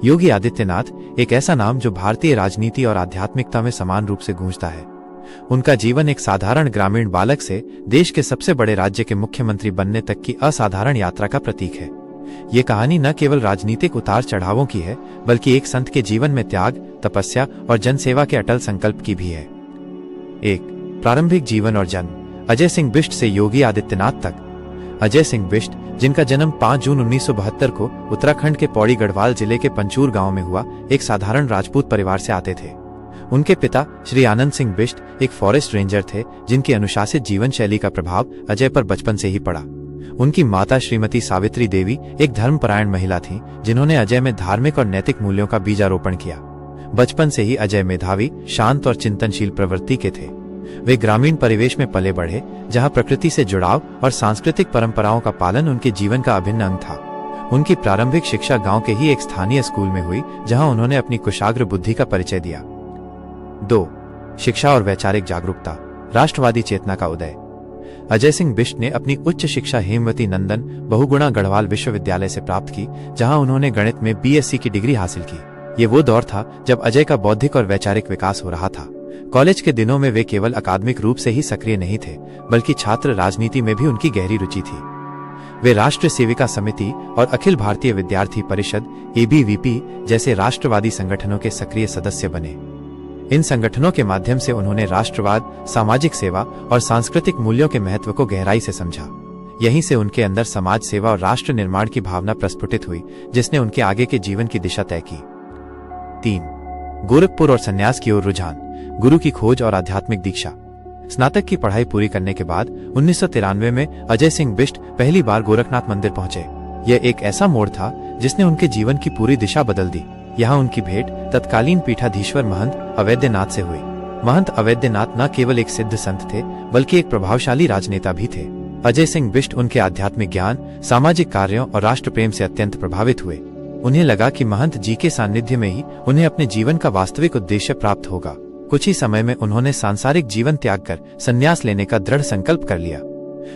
योगी आदित्यनाथ एक ऐसा नाम जो भारतीय राजनीति और आध्यात्मिकता में समान रूप से गूंजता है। उनका जीवन एक साधारण ग्रामीण बालक से देश के सबसे बड़े राज्य के मुख्यमंत्री बनने तक की असाधारण यात्रा का प्रतीक है। ये कहानी न केवल राजनीतिक उतार चढ़ावों की है, बल्कि एक संत के जीवन में त्याग, तपस्या और जनसेवा के अटल संकल्प की भी है। 1. प्रारंभिक जीवन और जन्म। अजय सिंह बिष्ट से योगी आदित्यनाथ तक। अजय सिंह बिष्ट, जिनका जन्म 5 जून 1972 को उत्तराखंड के पौड़ी गढ़वाल जिले के पंचूर गांव में हुआ, एक साधारण राजपूत परिवार से आते थे। उनके पिता श्री आनंद सिंह बिष्ट एक फॉरेस्ट रेंजर थे, जिनकी अनुशासित जीवन शैली का प्रभाव अजय पर बचपन से ही पड़ा। उनकी माता श्रीमती सावित्री देवी एक धर्मपरायण महिला थीं, जिन्होंने अजय में धार्मिक और नैतिक मूल्यों का बीजारोपण किया। बचपन से ही अजय मेधावी, शांत और चिंतनशील प्रवृत्ति के थे। वे ग्रामीण परिवेश में पले बढ़े, जहां प्रकृति से जुड़ाव और सांस्कृतिक परंपराओं का पालन उनके जीवन का अभिन्न अंग था। उनकी प्रारंभिक शिक्षा गांव के ही एक स्थानीय स्कूल में हुई, जहां उन्होंने अपनी कुशाग्र बुद्धि का परिचय दिया। 2. शिक्षा और वैचारिक जागरूकता। राष्ट्रवादी चेतना का उदय। अजय सिंह बिष्ट ने अपनी उच्च शिक्षा हेमवती नंदन बहुगुणा गढ़वाल विश्वविद्यालय से प्राप्त की, जहां उन्होंने गणित में BSc की डिग्री हासिल की। ये वो दौर था जब अजय का बौद्धिक और वैचारिक विकास हो रहा था। कॉलेज के दिनों में वे केवल अकादमिक रूप से ही सक्रिय नहीं थे, बल्कि छात्र राजनीति में भी उनकी गहरी रुचि थी। वे राष्ट्रीय सेविका समिति और अखिल भारतीय विद्यार्थी परिषद ABVP जैसे राष्ट्रवादी संगठनों के सक्रिय सदस्य बने। इन संगठनों के माध्यम से उन्होंने राष्ट्रवाद, सामाजिक सेवा और सांस्कृतिक मूल्यों के महत्व को गहराई से समझा। यहीं से उनके अंदर समाज सेवा और राष्ट्र निर्माण की भावना प्रस्फुटित हुई, जिसने उनके आगे के जीवन की दिशा तय की। 3. गोरखपुर और संन्यास की ओर रुझान। गुरु की खोज और आध्यात्मिक दीक्षा। स्नातक की पढ़ाई पूरी करने के बाद 1993 में अजय सिंह बिष्ट पहली बार गोरखनाथ मंदिर पहुंचे। यह एक ऐसा मोड़ था जिसने उनके जीवन की पूरी दिशा बदल दी। यहाँ उनकी भेंट तत्कालीन पीठाधीश्वर महंत अवैधनाथ से हुई। महंत अवैधनाथ न केवल एक सिद्ध संत थे, बल्कि एक प्रभावशाली राजनेता भी थे। अजय सिंह बिष्ट उनके आध्यात्मिक ज्ञान, सामाजिक कार्यों और राष्ट्र प्रेम से अत्यंत प्रभावित हुए। उन्हें लगा कि महंत जी के सानिध्य में ही उन्हें अपने जीवन का वास्तविक उद्देश्य प्राप्त होगा। कुछ ही समय में उन्होंने सांसारिक जीवन त्याग कर संन्यास लेने का दृढ़ संकल्प कर लिया।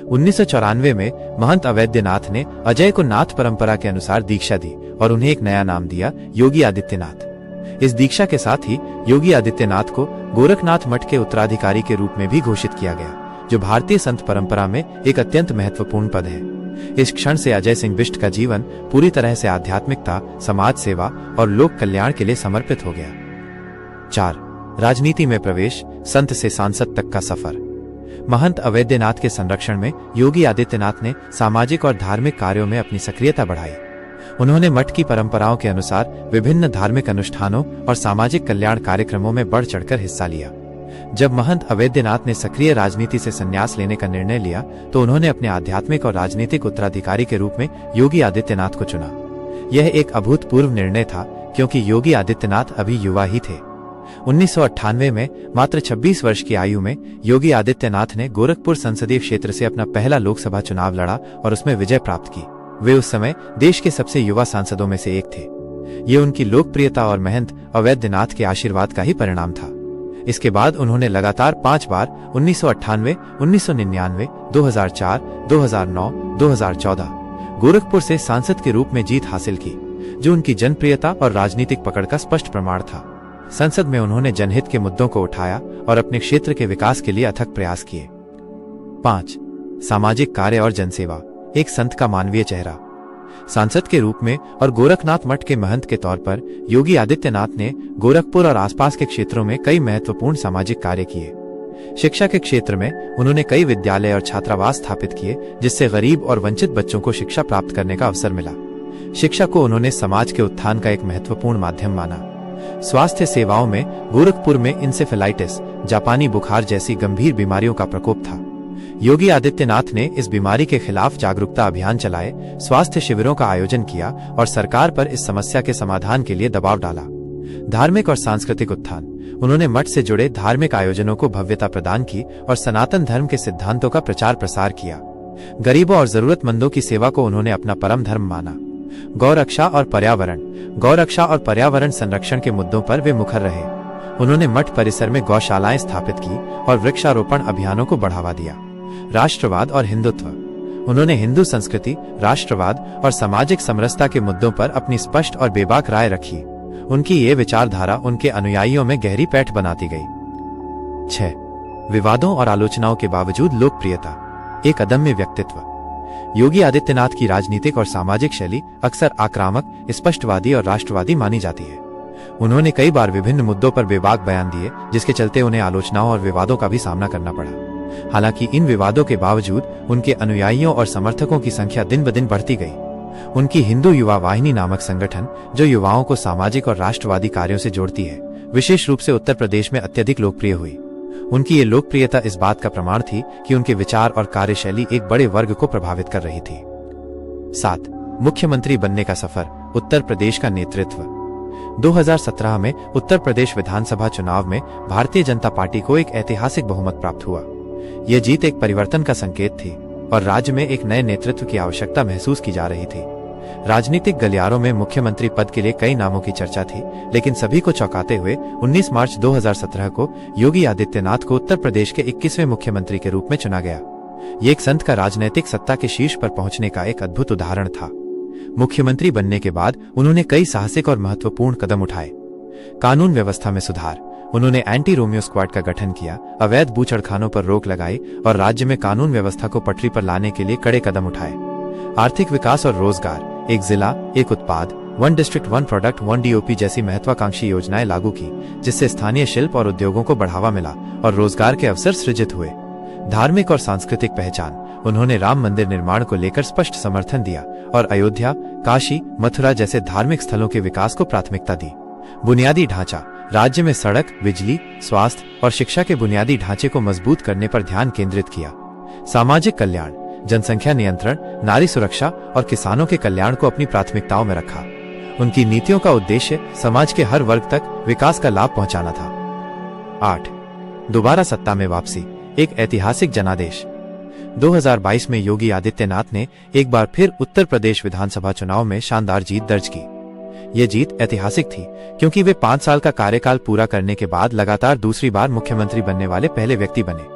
1994 में महंत अवैधनाथ ने अजय को नाथ परंपरा के अनुसार दीक्षा दी और उन्हें एक नया नाम दिया, योगी आदित्यनाथ। इस दीक्षा के साथ ही योगी आदित्यनाथ को गोरखनाथ मठ के उत्तराधिकारी के रूप में भी घोषित किया गया, जो भारतीय संत परंपरा में एक अत्यंत महत्वपूर्ण पद है। इस क्षण से अजय सिंह बिष्ट का जीवन पूरी तरह से आध्यात्मिकता, समाज सेवा और लोक कल्याण के लिए समर्पित हो गया। 4. राजनीति में प्रवेश, संत से सांसद तक का सफर। महंत अवैधनाथ के संरक्षण में योगी आदित्यनाथ ने सामाजिक और धार्मिक कार्यों में अपनी सक्रियता बढ़ाई। उन्होंने मठ की परंपराओं के अनुसार विभिन्न धार्मिक अनुष्ठानों और सामाजिक कल्याण कार्यक्रमों में बढ़ चढ़कर हिस्सा लिया। जब महंत अवैधनाथ ने सक्रिय राजनीति से संन्यास लेने का निर्णय लिया, तो उन्होंने अपने आध्यात्मिक और राजनीतिक उत्तराधिकारी के रूप में योगी आदित्यनाथ को चुना। यह एक अभूतपूर्व निर्णय था, क्योंकि योगी आदित्यनाथ अभी युवा ही थे। 1998 में मात्र 26 वर्ष की आयु में योगी आदित्यनाथ ने गोरखपुर संसदीय क्षेत्र से अपना पहला लोकसभा चुनाव लड़ा और उसमें विजय प्राप्त की। वे उस समय देश के सबसे युवा सांसदों में से एक थे। ये उनकी लोकप्रियता और महंत अवैधनाथ के आशीर्वाद का ही परिणाम था। इसके बाद उन्होंने लगातार 5 बार 1998, 1999, 2004, 2009, 2014 गोरखपुर से सांसद के रूप में जीत हासिल की, जो उनकी जनप्रियता और राजनीतिक पकड़ का स्पष्ट प्रमाण था। संसद में उन्होंने जनहित के मुद्दों को उठाया और अपने क्षेत्र के विकास के लिए अथक प्रयास किए। 5. सामाजिक कार्य और जनसेवा। एक संत का मानवीय चेहरा। सांसद के रूप में और गोरखनाथ मठ के महंत के तौर पर योगी आदित्यनाथ ने गोरखपुर और आसपास के क्षेत्रों में कई महत्वपूर्ण सामाजिक कार्य किए। शिक्षा के क्षेत्र में उन्होंने कई विद्यालय और छात्रावास स्थापित किए, जिससे गरीब और वंचित बच्चों को शिक्षा प्राप्त करने का अवसर मिला। शिक्षा को उन्होंने समाज के उत्थान का एक महत्वपूर्ण माध्यम माना। स्वास्थ्य सेवाओं में गोरखपुर में इंसेफेलाइटिस, जापानी बुखार जैसी गंभीर बीमारियों का प्रकोप था। योगी आदित्यनाथ ने इस बीमारी के खिलाफ जागरूकता अभियान चलाए, स्वास्थ्य शिविरों का आयोजन किया और सरकार पर इस समस्या के समाधान के लिए दबाव डाला। धार्मिक और सांस्कृतिक उत्थान। उन्होंने मठ से जुड़े धार्मिक आयोजनों को भव्यता प्रदान की और सनातन धर्म के सिद्धांतों का प्रचार प्रसार किया। गरीबों और जरूरतमंदों की सेवा को उन्होंने अपना परम धर्म माना। गौरक्षा और पर्यावरण। गौरक्षा और पर्यावरण संरक्षण के मुद्दों पर वे मुखर रहे। उन्होंने मठ परिसर में गौशालाएं स्थापित की और वृक्षारोपण अभियानों को बढ़ावा दिया। राष्ट्रवाद और हिंदुत्व। उन्होंने हिंदू संस्कृति, राष्ट्रवाद और सामाजिक समरसता के मुद्दों पर अपनी स्पष्ट और बेबाक राय रखी। उनकी ये विचारधारा उनके अनुयायियों में गहरी पैठ बनाती गई। 6. विवादों और आलोचनाओं के बावजूद लोकप्रियता। एक अदम्य व्यक्तित्व। योगी आदित्यनाथ की राजनीतिक और सामाजिक शैली अक्सर आक्रामक, स्पष्टवादी और राष्ट्रवादी मानी जाती है। उन्होंने कई बार विभिन्न मुद्दों पर बेबाक बयान दिए, जिसके चलते उन्हें आलोचनाओं और विवादों का भी सामना करना पड़ा। हालांकि इन विवादों के बावजूद उनके अनुयायियों और समर्थकों की संख्या दिन ब दिन बढ़ती गई। उनकी हिंदू युवा वाहिनी नामक संगठन, जो युवाओं को सामाजिक और राष्ट्रवादी कार्यों से जोड़ती है, विशेष रूप से उत्तर प्रदेश में अत्यधिक लोकप्रिय हुई। उनकी ये लोकप्रियता इस बात का प्रमाण थी कि उनके विचार और कार्यशैली एक बड़े वर्ग को प्रभावित कर रही थी। 7. मुख्यमंत्री बनने का सफर। उत्तर प्रदेश का नेतृत्व। 2017 में उत्तर प्रदेश विधानसभा चुनाव में भारतीय जनता पार्टी को एक ऐतिहासिक बहुमत प्राप्त हुआ। यह जीत एक परिवर्तन का संकेत थी और राज्य में एक नए नेतृत्व की आवश्यकता महसूस की जा रही थी। राजनीतिक गलियारों में मुख्यमंत्री पद के लिए कई नामों की चर्चा थी, लेकिन सभी को चौंकाते हुए 19 मार्च 2017 को योगी आदित्यनाथ को उत्तर प्रदेश के 21वें मुख्यमंत्री के रूप में चुना गया। ये एक संत का राजनीतिक सत्ता के शीर्ष पर पहुंचने का एक अद्भुत उदाहरण था। मुख्यमंत्री बनने के बाद उन्होंने कई साहसिक और महत्वपूर्ण कदम उठाए। कानून व्यवस्था में सुधार। उन्होंने एंटी रोमियो स्क्वाड का गठन किया, अवैध बूचड़खानों पर रोक लगाई और राज्य में कानून व्यवस्था को पटरी पर लाने के लिए कड़े कदम उठाए। आर्थिक विकास और रोजगार। एक जिला, एक उत्पाद, 1 डिस्ट्रिक्ट 1 प्रोडक्ट 1 DOP जैसी महत्वाकांक्षी योजनाएं लागू की, जिससे स्थानीय शिल्प और उद्योगों को बढ़ावा मिला और रोजगार के अवसर सृजित हुए। धार्मिक और सांस्कृतिक पहचान। उन्होंने राम मंदिर निर्माण को लेकर स्पष्ट समर्थन दिया और अयोध्या, काशी, मथुरा जैसे धार्मिक स्थलों के विकास को प्राथमिकता दी। बुनियादी ढांचा। राज्य में सड़क, बिजली, स्वास्थ्य और शिक्षा के बुनियादी ढांचे को मजबूत करने पर ध्यान केंद्रित किया। सामाजिक कल्याण। जनसंख्या नियंत्रण, नारी सुरक्षा और किसानों के कल्याण को अपनी प्राथमिकताओं में रखा। उनकी नीतियों का उद्देश्य समाज के हर वर्ग तक विकास का लाभ पहुंचाना था। 8. दोबारा सत्ता में वापसी। एक ऐतिहासिक जनादेश। 2022 में योगी आदित्यनाथ ने एक बार फिर उत्तर प्रदेश विधानसभा चुनाव में शानदार जीत दर्ज की। ये जीत ऐतिहासिक थी क्योंकि वे 5 साल का कार्यकाल पूरा करने के बाद लगातार दूसरी बार मुख्यमंत्री बनने वाले पहले व्यक्ति बने।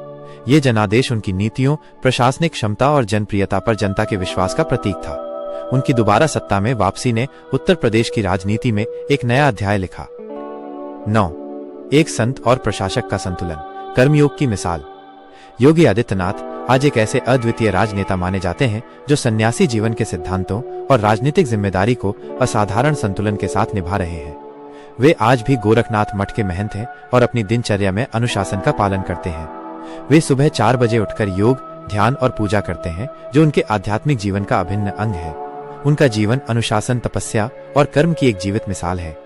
ये जनादेश उनकी नीतियों, प्रशासनिक क्षमता और जनप्रियता पर जनता के विश्वास का प्रतीक था। उनकी दोबारा सत्ता में वापसी ने उत्तर प्रदेश की राजनीति में एक नया अध्याय लिखा। 9. एक संत और प्रशासक का संतुलन। कर्मयोग की मिसाल। योगी आदित्यनाथ आज एक ऐसे अद्वितीय राजनेता माने जाते हैं जो सन्यासी जीवन के सिद्धांतों और राजनीतिक जिम्मेदारी को असाधारण संतुलन के साथ निभा रहे हैं। वे आज भी गोरखनाथ मठ के महंत हैं और अपनी दिनचर्या में अनुशासन का पालन करते हैं। वे सुबह 4 बजे उठकर योग, ध्यान और पूजा करते हैं, जो उनके आध्यात्मिक जीवन का अभिन्न अंग है। उनका जीवन अनुशासन, तपस्या और कर्म की एक जीवित मिसाल है।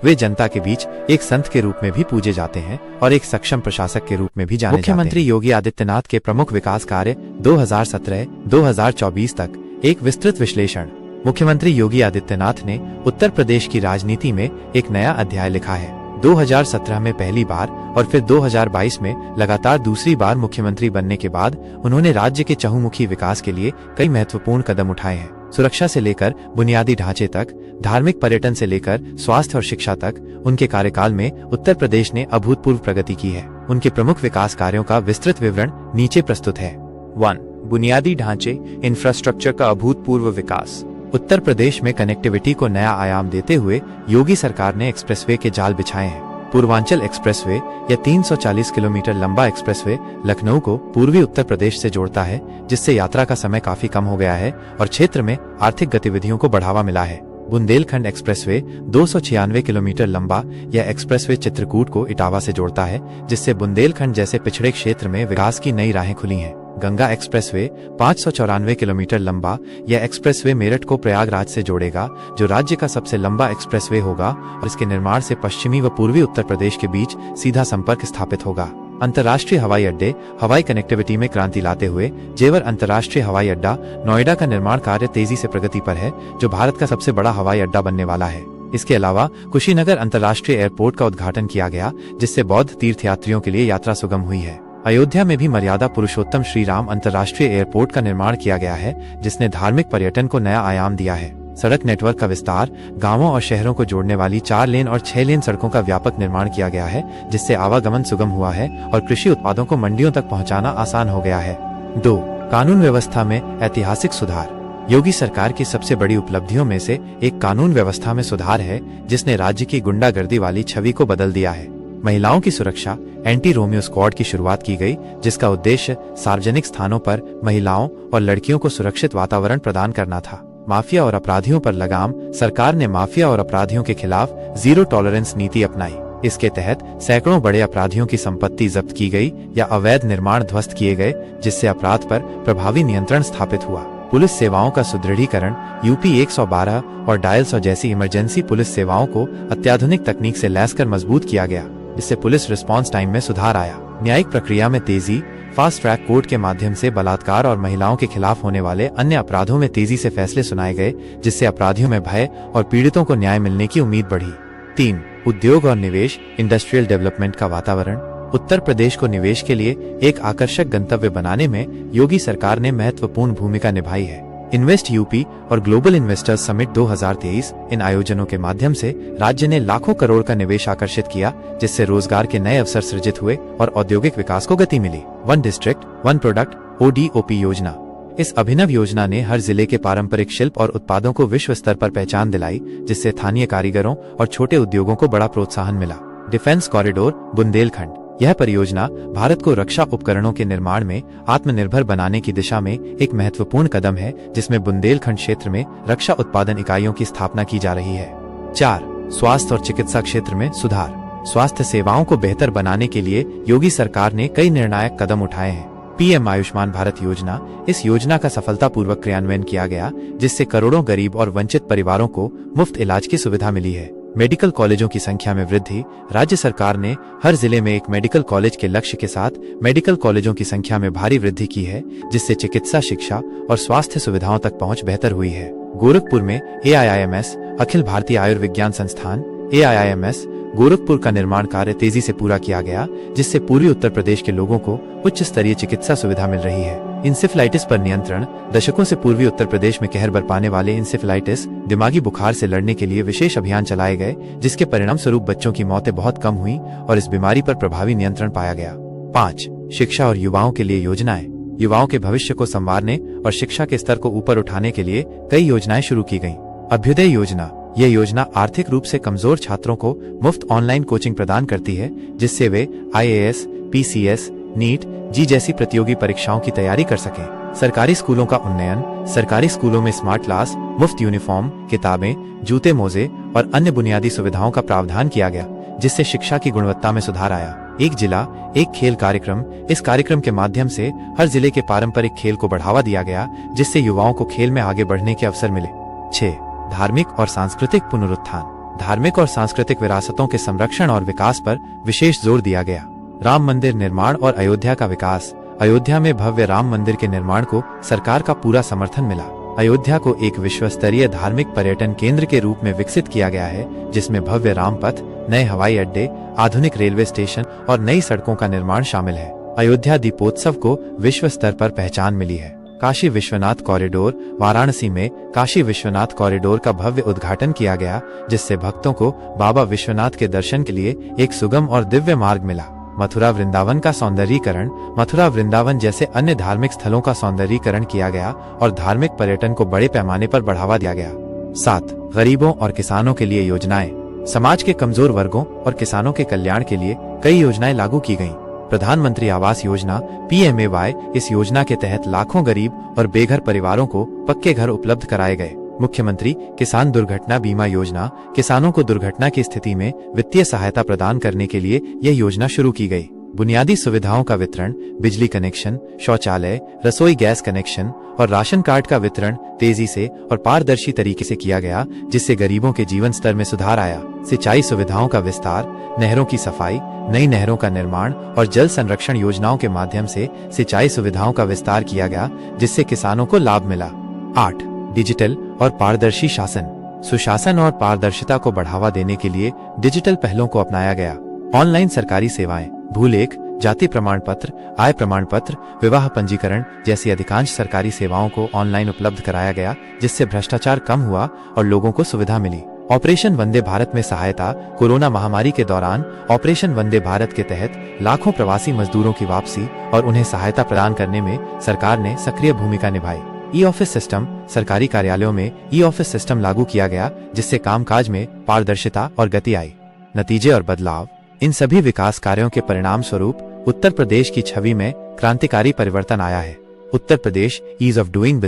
वे जनता के बीच एक संत के रूप में भी पूजे जाते हैं और एक सक्षम प्रशासक के रूप में भी जाने जाते हैं। मुख्यमंत्री योगी आदित्यनाथ के प्रमुख विकास कार्य 2017-2024 तक। एक विस्तृत विश्लेषण। मुख्यमंत्री योगी आदित्यनाथ ने उत्तर प्रदेश की राजनीति में एक नया अध्याय लिखा है। 2017 में पहली बार और फिर 2022 में लगातार दूसरी बार मुख्यमंत्री बनने के बाद उन्होंने राज्य के चहुमुखी विकास के लिए कई महत्वपूर्ण कदम उठाए हैं। सुरक्षा से लेकर बुनियादी ढांचे तक, धार्मिक पर्यटन से लेकर स्वास्थ्य और शिक्षा तक उनके कार्यकाल में उत्तर प्रदेश ने अभूतपूर्व प्रगति की है। उनके प्रमुख विकास कार्यों का विस्तृत विवरण नीचे प्रस्तुत है। 1. बुनियादी ढांचे, इंफ्रास्ट्रक्चर का अभूतपूर्व विकास। उत्तर प्रदेश में कनेक्टिविटी को नया आयाम देते हुए योगी सरकार ने एक्सप्रेसवे के जाल बिछाए हैं। पूर्वांचल एक्सप्रेसवे या 340 किलोमीटर लंबा एक्सप्रेसवे लखनऊ को पूर्वी उत्तर प्रदेश से जोड़ता है, जिससे यात्रा का समय काफी कम हो गया है और क्षेत्र में आर्थिक गतिविधियों को बढ़ावा मिला है। बुंदेलखंड एक्सप्रेसवे 296 किलोमीटर लंबा यह एक्सप्रेसवे चित्रकूट को इटावा से जोड़ता है, जिससे बुंदेलखंड जैसे पिछड़े क्षेत्र में विकास की नई राहें खुली हैं। गंगा एक्सप्रेसवे 594 किलोमीटर लंबा यह एक्सप्रेसवे मेरठ को प्रयागराज से जोड़ेगा, जो राज्य का सबसे लंबा एक्सप्रेसवे होगा और इसके निर्माण से पश्चिमी व पूर्वी उत्तर प्रदेश के बीच सीधा संपर्क स्थापित होगा। अंतर्राष्ट्रीय हवाई अड्डे हवाई कनेक्टिविटी में क्रांति लाते हुए जेवर अंतर्राष्ट्रीय हवाई अड्डा नोएडा का निर्माण कार्य तेजी से प्रगति पर है, जो भारत का सबसे बड़ा हवाई अड्डा बनने वाला है। इसके अलावा कुशीनगर अंतर्राष्ट्रीय एयरपोर्ट का उद्घाटन किया गया, जिससे बौद्ध तीर्थयात्रियों के लिए यात्रा सुगम हुई है। अयोध्या में भी मर्यादा पुरुषोत्तम श्री राम अंतर्राष्ट्रीय एयरपोर्ट का निर्माण किया गया है, जिसने धार्मिक पर्यटन को नया आयाम दिया है। सड़क नेटवर्क का विस्तार, गांवों और शहरों को जोड़ने वाली 4 लेन और 6 लेन सड़कों का व्यापक निर्माण किया गया है, जिससे आवागमन सुगम हुआ है और कृषि उत्पादों को मंडियों तक पहुंचाना आसान हो गया है। 2. कानून व्यवस्था में ऐतिहासिक सुधार। योगी सरकार की सबसे बड़ी उपलब्धियों में से एक कानून व्यवस्था में सुधार है, जिसने राज्य की गुंडागर्दी वाली छवि को बदल दिया है। महिलाओं की सुरक्षा एंटी रोमियो स्क्वाड की शुरुआत की गई, जिसका उद्देश्य सार्वजनिक स्थानों पर महिलाओं और लड़कियों को सुरक्षित वातावरण प्रदान करना था। माफिया और अपराधियों पर लगाम। सरकार ने माफिया और अपराधियों के खिलाफ जीरो टॉलरेंस नीति अपनाई। इसके तहत सैकड़ों बड़े अपराधियों की संपत्ति जब्त की गई या अवैध निर्माण ध्वस्त किए गए, जिससे अपराध पर प्रभावी नियंत्रण स्थापित हुआ। पुलिस सेवाओं का सुदृढ़ीकरण। यूपी 112 और डायल 100 जैसी इमरजेंसी पुलिस सेवाओं को अत्याधुनिक तकनीक से लैस कर मजबूत किया गया। इससे पुलिस रिस्पांस टाइम में सुधार आया। न्यायिक प्रक्रिया में तेजी। फास्ट ट्रैक कोर्ट के माध्यम से बलात्कार और महिलाओं के खिलाफ होने वाले अन्य अपराधों में तेजी से फैसले सुनाए गए, जिससे अपराधियों में भय और पीड़ितों को न्याय मिलने की उम्मीद बढ़ी। 3. उद्योग और निवेश। इंडस्ट्रियल डेवलपमेंट का वातावरण। उत्तर प्रदेश को निवेश के लिए एक आकर्षक गंतव्य बनाने में योगी सरकार ने महत्वपूर्ण भूमिका निभाई है। इन्वेस्ट यूपी और ग्लोबल इन्वेस्टर्स समिट 2023 इन आयोजनों के माध्यम से राज्य ने लाखों करोड़ का निवेश आकर्षित किया, जिससे रोजगार के नए अवसर सृजित हुए और औद्योगिक विकास को गति मिली। 1 डिस्ट्रिक्ट 1 प्रोडक्ट ODOP योजना। इस अभिनव योजना ने हर जिले के पारंपरिक शिल्प और उत्पादों को विश्व स्तर पर पहचान दिलाई, जिससे स्थानीय कारीगरों और छोटे उद्योगों को बड़ा प्रोत्साहन मिला। Defence corridor Bundelkhand. यह परियोजना भारत को रक्षा उपकरणों के निर्माण में आत्मनिर्भर बनाने की दिशा में एक महत्वपूर्ण कदम है, जिसमें बुंदेलखंड क्षेत्र में रक्षा उत्पादन इकाइयों की स्थापना की जा रही है। 4. स्वास्थ्य और चिकित्सा क्षेत्र में सुधार। स्वास्थ्य सेवाओं को बेहतर बनाने के लिए योगी सरकार ने कई निर्णायक कदम उठाए हैं। PM आयुष्मान भारत योजना। इस योजना का सफलतापूर्वक क्रियान्वयन किया गया, जिससे करोड़ों गरीब और वंचित परिवारों को मुफ्त इलाज की सुविधा मिली है। मेडिकल कॉलेजों की संख्या में वृद्धि। राज्य सरकार ने हर जिले में एक मेडिकल कॉलेज के लक्ष्य के साथ मेडिकल कॉलेजों की संख्या में भारी वृद्धि की है, जिससे चिकित्सा शिक्षा और स्वास्थ्य सुविधाओं तक पहुंच बेहतर हुई है। गोरखपुर में AIIMS अखिल भारतीय आयुर्विज्ञान संस्थान AIIMS गोरखपुर का निर्माण कार्य तेजी से पूरा किया गया, जिससे पूर्वी उत्तर प्रदेश के लोगों को उच्च स्तरीय चिकित्सा सुविधा मिल रही है। इंसेफ्लाइटिस पर नियंत्रण। दशकों से पूर्वी उत्तर प्रदेश में कहर बरपाने वाले इंसेफ्लाइटिस दिमागी बुखार से लड़ने के लिए विशेष अभियान चलाए गए, जिसके परिणाम स्वरूप बच्चों की मौतें बहुत कम हुई और इस बीमारी पर प्रभावी नियंत्रण पाया गया। 5. शिक्षा और युवाओं के लिए योजनाएं। युवाओं के भविष्य को संवारने और शिक्षा के स्तर को ऊपर उठाने के लिए कई योजनाएं शुरू की गयी। अभ्युदय योजना। यह योजना आर्थिक रूप से कमजोर छात्रों को मुफ्त ऑनलाइन कोचिंग प्रदान करती है, जिससे वे IAS, PCS, NEET, जी जैसी प्रतियोगी परीक्षाओं की तैयारी कर सकें। सरकारी स्कूलों का उन्नयन। सरकारी स्कूलों में स्मार्ट क्लास, मुफ्त यूनिफॉर्म, किताबें, जूते मोजे और अन्य बुनियादी सुविधाओं का प्रावधान किया गया, जिससे शिक्षा की गुणवत्ता में सुधार आया। एक जिला एक खेल कार्यक्रम। इस कार्यक्रम के माध्यम से हर जिले के पारंपरिक खेल को बढ़ावा दिया गया, जिससे युवाओं को खेल में आगे बढ़ने के अवसर मिले। 6. धार्मिक और सांस्कृतिक पुनरुत्थान। धार्मिक और सांस्कृतिक विरासतों के संरक्षण और विकास पर विशेष जोर दिया गया। राम मंदिर निर्माण और अयोध्या का विकास। अयोध्या में भव्य राम मंदिर के निर्माण को सरकार का पूरा समर्थन मिला। अयोध्या को एक विश्व स्तरीय धार्मिक पर्यटन केंद्र के रूप में विकसित किया गया है, जिसमें भव्य राम पथ, नए हवाई अड्डे, आधुनिक रेलवे स्टेशन और नई सड़कों का निर्माण शामिल है। अयोध्या दीपोत्सव को विश्व स्तर पर पहचान मिली है। काशी विश्वनाथ कॉरिडोर। वाराणसी में काशी विश्वनाथ कॉरिडोर का भव्य उद्घाटन किया गया, जिससे भक्तों को बाबा विश्वनाथ के दर्शन के लिए एक सुगम और दिव्य मार्ग मिला। मथुरा वृंदावन का सौंदर्यीकरण। मथुरा वृंदावन जैसे अन्य धार्मिक स्थलों का सौंदर्यीकरण किया गया और धार्मिक पर्यटन को बड़े पैमाने पर बढ़ावा दिया गया। 7. गरीबों और किसानों के लिए योजनाएं। समाज के कमजोर वर्गों और किसानों के कल्याण के लिए कई योजनाएं लागू की गईं। प्रधानमंत्री आवास योजना PMAY। इस योजना के तहत लाखों गरीब और बेघर परिवारों को पक्के घर उपलब्ध कराए गए। मुख्यमंत्री किसान दुर्घटना बीमा योजना। किसानों को दुर्घटना की स्थिति में वित्तीय सहायता प्रदान करने के लिए यह योजना शुरू की गई। बुनियादी सुविधाओं का वितरण। बिजली कनेक्शन, शौचालय, रसोई गैस कनेक्शन और राशन कार्ड का वितरण तेजी से और पारदर्शी तरीके से किया गया, जिससे गरीबों के जीवन स्तर में सुधार आया। सिंचाई सुविधाओं का विस्तार। नहरों की सफाई, नई नहरों का निर्माण और जल संरक्षण योजनाओं के माध्यम से सिंचाई सुविधाओं का विस्तार किया गया, जिससे किसानों को लाभ मिला। 8. डिजिटल और पारदर्शी शासन। सुशासन और पारदर्शिता को बढ़ावा देने के लिए डिजिटल पहलों को अपनाया गया। ऑनलाइन सरकारी सेवाएं, भूलेख, जाति प्रमाण पत्र, आय प्रमाण पत्र, विवाह पंजीकरण जैसी अधिकांश सरकारी सेवाओं को ऑनलाइन उपलब्ध कराया गया, जिससे भ्रष्टाचार कम हुआ और लोगों को सुविधा मिली। ऑपरेशन वंदे भारत में सहायता। कोरोना महामारी के दौरान ऑपरेशन वंदे भारत के तहत लाखों प्रवासी मजदूरों की वापसी और उन्हें सहायता प्रदान करने में सरकार ने सक्रिय भूमिका निभाई। E office system. सरकारी कार्यालयों में ई ऑफिस सिस्टम लागू किया गया, जिससे कामकाज में पारदर्शिता और गति आई। नतीजे और बदलाव। इन सभी विकास कार्यों के परिणाम स्वरूप उत्तर प्रदेश की छवि में क्रांतिकारी परिवर्तन आया है। Uttar Pradesh ease of doing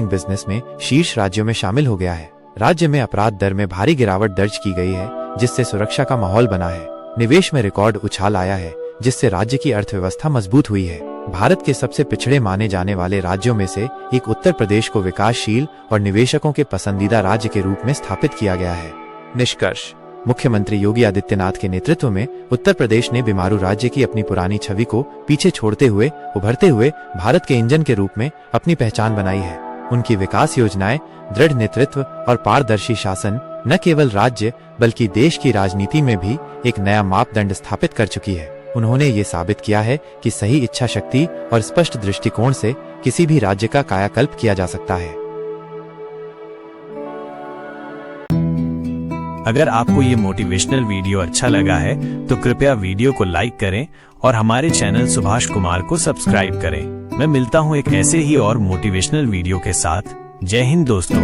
business में शीर्ष राज्यों में शामिल हो गया है। राज्य में अपराध दर में भारी गिरावट दर्ज की गई है, जिससे सुरक्षा का माहौल बना है। निवेश में रिकॉर्ड उछाल आया है, जिससे राज्य की अर्थव्यवस्था मजबूत हुई है। भारत के सबसे पिछड़े माने जाने वाले राज्यों में से एक उत्तर प्रदेश को विकासशील और निवेशकों के पसंदीदा राज्य के रूप में स्थापित किया गया है। निष्कर्ष। मुख्यमंत्री योगी आदित्यनाथ के नेतृत्व में उत्तर प्रदेश ने बीमारू राज्य की अपनी पुरानी छवि को पीछे छोड़ते हुए उभरते हुए भारत के इंजन के रूप में अपनी पहचान बनाई है। उनकी विकास योजनाएं, दृढ़ नेतृत्व और पारदर्शी शासन न केवल राज्य बल्कि देश की राजनीति में भी एक नया मापदंड स्थापित कर चुकी है। उन्होंने ये साबित किया है कि सही इच्छा शक्ति और स्पष्ट दृष्टिकोण से किसी भी राज्य का कायाकल्प किया जा सकता है। अगर आपको ये मोटिवेशनल वीडियो अच्छा लगा है तो कृपया वीडियो को लाइक करें और हमारे चैनल सुभाष कुमार को सब्सक्राइब करें। मैं मिलता हूं एक ऐसे ही और मोटिवेशनल वीडियो के साथ। जय हिंद दोस्तों।